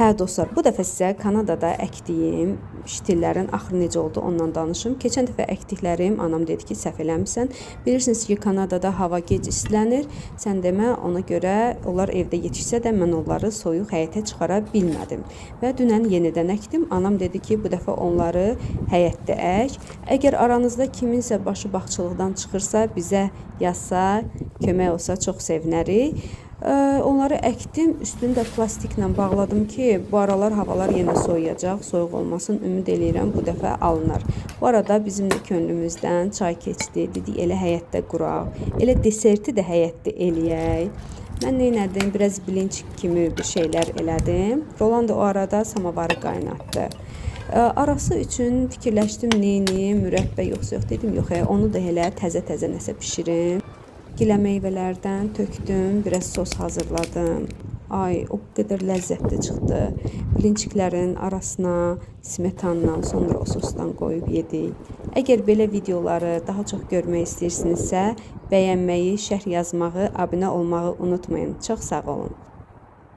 Hə dostlar, bu dəfə sizə Kanadada əkdiyim ştillərin axırı necə oldu ondan danışım. Keçən dəfə əkdiklərim, anam dedi ki, səhv eləmirsən. Bilirsiniz ki, Kanadada hava gec istilənir. Sən demə, ona görə onlar evdə yetişsə də mən onları soyuq həyətə çıxara bilmədim. Və dünən yenidən əkdim. Anam dedi ki, bu dəfə onları həyətdə ək. Əgər aranızda kiminsə başı bağçılıqdan çıxırsa, bizə yazsa, kömək olsa çox sevinərik. Onları əkdim, üstünü də plastiklə bağladım ki, bu aralar havalar yenə soyuyacaq, soyuq olmasın, ümid eləyirəm bu dəfə alınır. Bu arada bizim də könlümüzdən çay keçdi, dedik elə həyətdə quraq, elə deserti də həyətdə eləyək. Mən neynədim, biraz bilinç kimi bir şeylər elədim. Roland da o arada samavarı qaynatdı. Arası üçün fikirləşdim, neyniyim, mürəbbə yoxsa dedim, yox, onu da elə təzə-təzə nəsə pişirim. Gilə meyvələrdən tökdüm, biraz sos hazırladım. Ay, o qədər ləzzətli çıxdı. Bilinçiklərin arasına smetandan, sonra o sosdan qoyub yedik. Əgər belə videoları daha çox görmək istəyirsinizsə, bəyənməyi, şərh yazmağı, abunə olmağı unutmayın. Çox sağ olun.